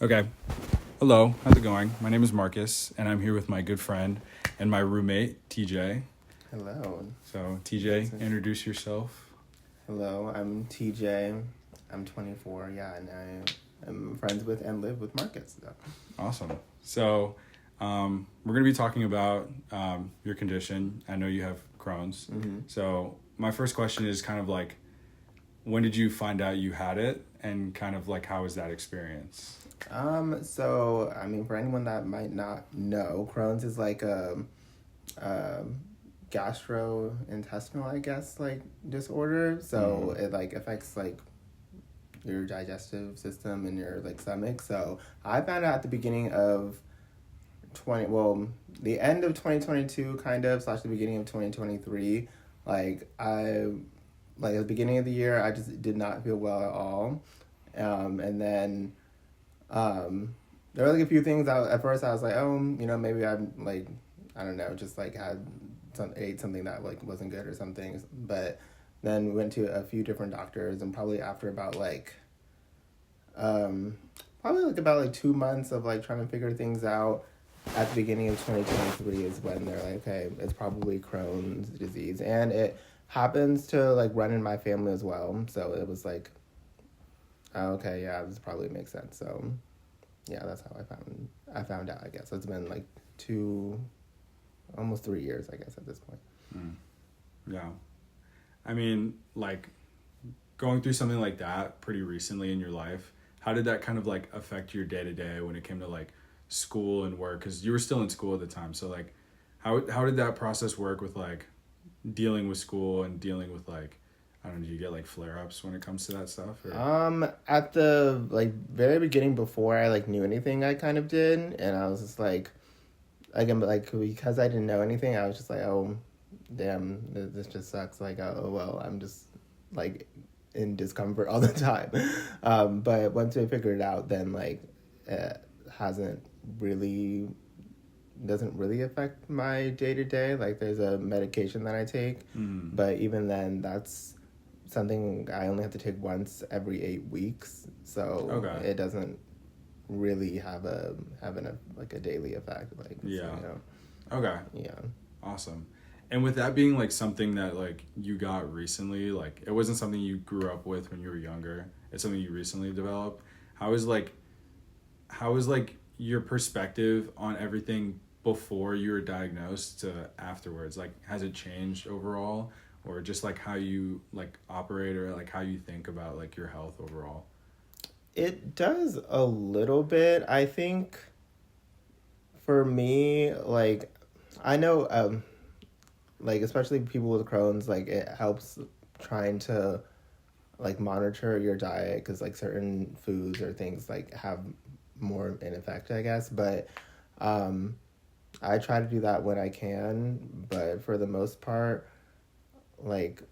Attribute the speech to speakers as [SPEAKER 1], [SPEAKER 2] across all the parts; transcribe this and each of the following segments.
[SPEAKER 1] Okay. Hello, how's it going? My name is Marcus, and I'm here with my good friend and my roommate, TJ.
[SPEAKER 2] Hello.
[SPEAKER 1] So, TJ, introduce yourself.
[SPEAKER 2] Hello, I'm TJ. I'm 24, yeah, and I am friends with and live with Marcus. So.
[SPEAKER 1] Awesome. So, we're going to be talking about your condition. I know you have Crohn's.
[SPEAKER 2] Mm-hmm.
[SPEAKER 1] So, my first question is kind of like, when did you find out you had it? And kind of like, how was that experience?
[SPEAKER 2] For anyone that might not know, Crohn's is like a gastrointestinal, I guess, like disorder. So it like affects like your digestive system and your like stomach. So I found out at the beginning of the end of 2022 kind of / the beginning of 2023. Like at the beginning of the year, I just did not feel well at all. And then there were like a few things at first I was like, maybe I'm like, I don't know, just like ate something that like wasn't good or something. But then went to a few different doctors, and probably after about about 2 months of like trying to figure things out, at the beginning of 2023 is when they're like, okay, it's probably Crohn's disease, and it happens to like run in my family as well. So it was like, okay, yeah, this probably makes sense. So yeah, that's how I found out, I guess. It's been like almost 3 years, I guess, at this point.
[SPEAKER 1] Yeah. I mean, like, going through something like that pretty recently in your life, how did that kind of like affect your day-to-day when it came to like school and work? Because you were still in school at the time. So like, how did that process work with like dealing with school and dealing with like, I don't know, do you get like flare-ups when it comes to that stuff? Or?
[SPEAKER 2] At the like very beginning, before I like knew anything, I kind of did, and I was just like, again, but like because I didn't know anything, I was just like, oh, damn, this just sucks. Like, oh well, I'm just like in discomfort all the time. But once we figured it out, then like it doesn't really affect my day-to-day. Like there's a medication that I take, but even then that's something I only have to take once every 8 weeks, so It doesn't really have a daily effect. Like
[SPEAKER 1] Okay.
[SPEAKER 2] Yeah.
[SPEAKER 1] Awesome. And with that being like something that like you got recently, like it wasn't something you grew up with when you were younger. It's something you recently developed. How is your perspective on everything before you were diagnosed to afterwards? Like, has it changed overall? Or just like how you like operate, or like how you think about like your health overall?
[SPEAKER 2] It does a little bit. I think for me, like I know like especially people with Crohn's, like it helps trying to like monitor your diet, because like certain foods or things like have more in effect, I guess. But I try to do that when I can, but for the most part, like,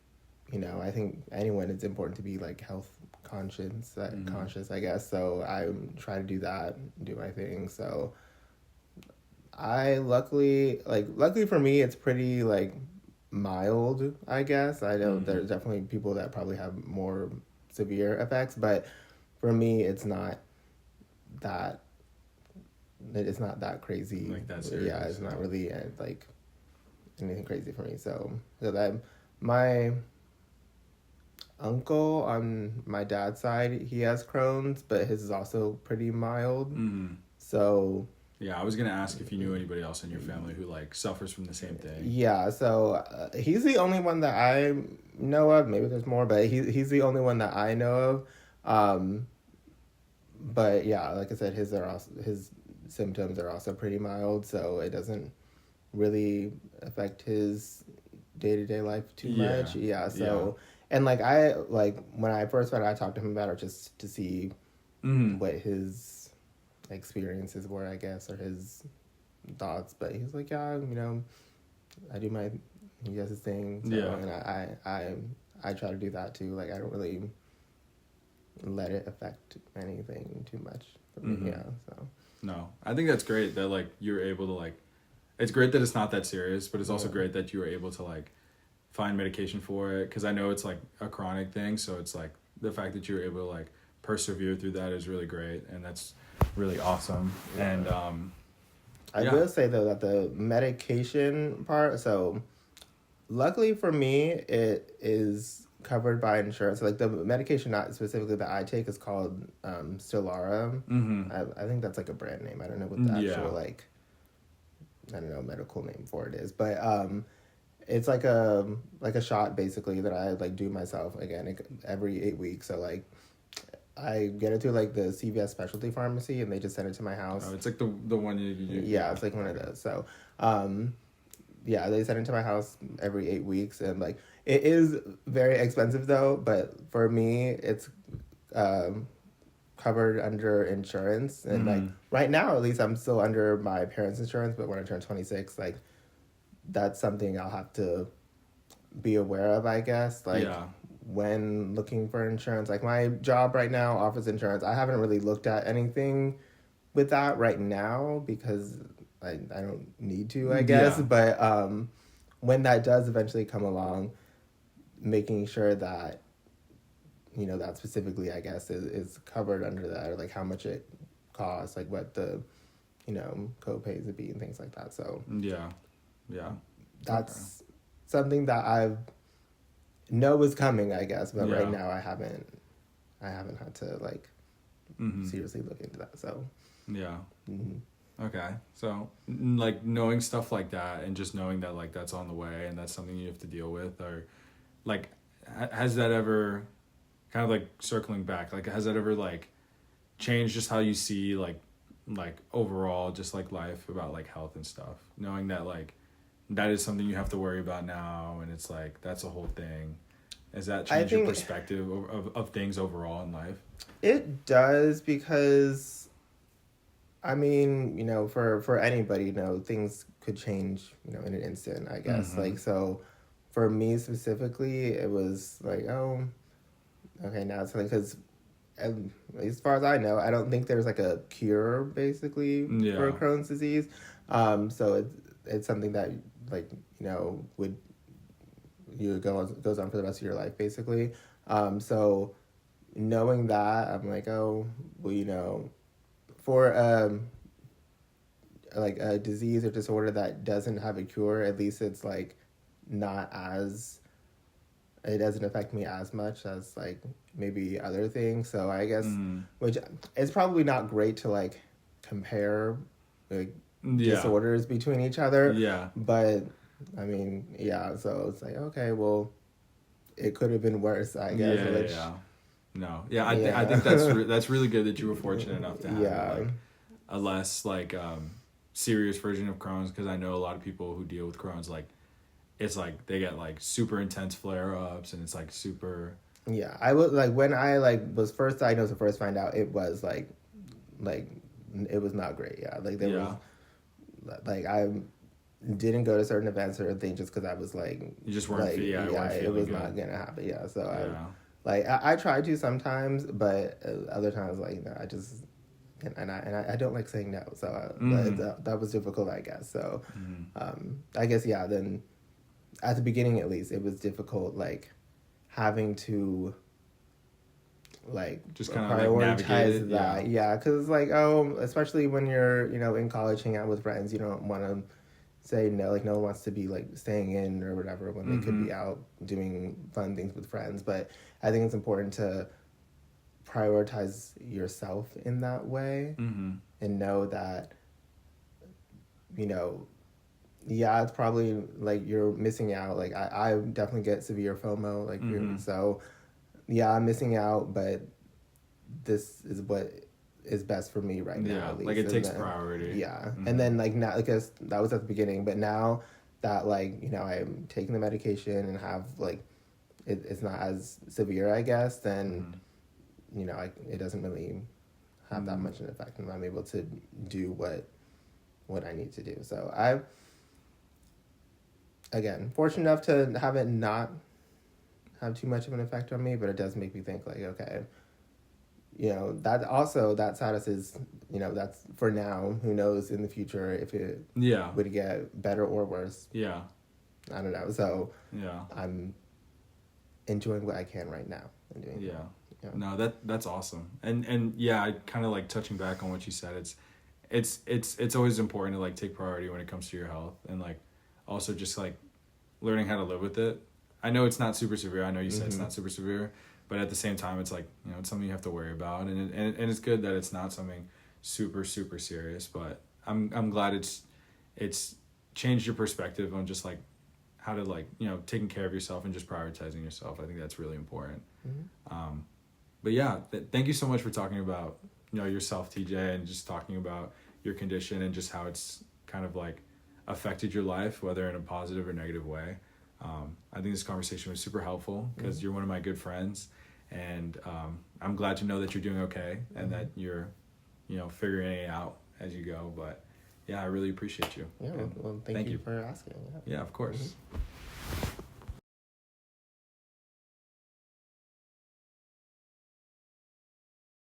[SPEAKER 2] I think it's important to be like health conscious, I guess. So I try to do that, do my thing. So luckily for me, it's pretty like mild, I guess. I know there's definitely people that probably have more severe effects, but for me, it's not that crazy.
[SPEAKER 1] Like that serious.
[SPEAKER 2] Yeah, it's not really like anything crazy for me. So that my uncle on my dad's side, he has Crohn's, but his is also pretty mild. So
[SPEAKER 1] yeah, I was gonna ask if you knew anybody else in your family who like suffers from the same thing.
[SPEAKER 2] Yeah, so he's the only one that I know of. Maybe there's more, but he's the only one that I know of. But yeah, like I said, his symptoms are also pretty mild, so it doesn't really affect his day-to-day life too much. Yeah, so and like when I first found out, I talked to him about it just to see what his experiences were, I guess, or his thoughts. But he's like, yeah, I do he does his thing. So, and I try to do that too. Like I don't really let it affect anything too much for me. Yeah, so.
[SPEAKER 1] No, I think that's great that like you're able to like, it's great that it's not that serious, but it's also great that you were able to like find medication for it, because I know it's like a chronic thing. So it's like the fact that you were able to like persevere through that is really great, and that's really awesome. Yeah. And
[SPEAKER 2] I will say though that the medication part, so luckily for me, it is covered by insurance. Like the medication, not specifically that I take, is called Stelara. I think that's like a brand name. I don't know what the actual like, I don't know, medical name for it is, but it's like a shot basically that I like do myself again every 8 weeks. So like I get it through like the CVS specialty pharmacy, and they just send it to my house.
[SPEAKER 1] Oh, it's like the one you do.
[SPEAKER 2] Yeah, it's like one of those. So, yeah, they send it to my house every 8 weeks, and like it is very expensive though. But for me, it's covered under insurance, and like right now, at least, I'm still under my parents' insurance. But when I turn 26, like that's something I'll have to be aware of, I guess. Like. Yeah. When looking for insurance, like my job right now offers insurance. I haven't really looked at anything with that right now because I don't need to, I guess. Yeah. But when that does eventually come along, making sure that, you know, that specifically, I guess, is covered under that, or like how much it costs, like what the, you know, co-pays would be and things like that. So
[SPEAKER 1] yeah,
[SPEAKER 2] that's something that I've know is coming, I guess, but right now I haven't had to like seriously look into that. So
[SPEAKER 1] okay, so like knowing stuff like that and just knowing that like that's on the way and that's something you have to deal with, or like has that ever kind of like circling back, like has that ever like changed just how you see like overall just like life about like health and stuff, knowing that like that is something you have to worry about now, and it's like that's a whole thing. Has that changed your perspective of things overall in life?
[SPEAKER 2] It does, because I mean, you know, for anybody, you know, things could change, you know, in an instant, I guess. Like, so for me specifically, it was like, oh, okay, now it's like, because as far as I know, I don't think there's like a cure basically for Crohn's disease. So it's something that like, you know, goes on for the rest of your life basically. So knowing that, I'm like, oh, well, you know, for like a disease or disorder that doesn't have a cure, at least it's like not as, it doesn't affect me as much as like maybe other things. So I guess, which it's probably not great to like compare like disorders between each other. Yeah. But I mean, yeah, so it's like, okay, well, it could have been worse, I guess.
[SPEAKER 1] I think that's really good that you were fortunate enough to have like a less like serious version of Crohn's, because I know a lot of people who deal with Crohn's, like it's like they get like super intense flare-ups, and it's like super.
[SPEAKER 2] Yeah, I was like, when I like was first diagnosed and first find out, it was like it was not great. Yeah, like there was like I didn't go to certain events or things just because I was like,
[SPEAKER 1] you just weren't
[SPEAKER 2] like, it was
[SPEAKER 1] good.
[SPEAKER 2] not gonna happen. Yeah, so I try to sometimes, but other times like no, I just and I don't like saying no, so that was difficult, I guess. So I guess then at the beginning at least it was difficult, like having to like
[SPEAKER 1] just kind of
[SPEAKER 2] prioritize that. Because like, oh, especially when you're, you know, in college hanging out with friends, you don't want to say no, like no one wants to be like staying in or whatever when they could be out doing fun things with friends. But I think it's important to prioritize yourself in that way and know that, you know, it's probably like you're missing out. Like I definitely get severe FOMO, like so I'm missing out, but this is what is best for me right now. At least.
[SPEAKER 1] Like it takes priority.
[SPEAKER 2] And then like now, because that was at the beginning, but now that like, you know, I'm taking the medication and have like it's not as severe, I guess, then you know, it doesn't really have that much an effect, and I'm able to do what I need to do. So I've, again, fortunate enough to have it not have too much of an effect on me, but it does make me think like, okay, you know, that status is, you know, that's for now. Who knows in the future if it would get better or worse. I don't know. So I'm enjoying what I can right now and doing Yeah.
[SPEAKER 1] No, that's awesome. And yeah, I kind of like touching back on what you said. It's always important to like take priority when it comes to your health, and like also just like learning how to live with it. I know it's not super severe. I know you said it's not super severe, but at the same time, it's like, you know, it's something you have to worry about, and it's good that it's not something super super serious. But I'm glad it's changed your perspective on just like how to like, you know, taking care of yourself and just prioritizing yourself. I think that's really important. But yeah, thank you so much for talking about, you know, yourself, TJ, and just talking about your condition and just how it's kind of like affected your life, whether in a positive or negative way. I think this conversation was super helpful because you're one of my good friends, and I'm glad to know that you're doing okay and that you're, you know, figuring it out as you go. But yeah, I really appreciate you.
[SPEAKER 2] Yeah, well, thank you for asking.
[SPEAKER 1] Yeah, of course.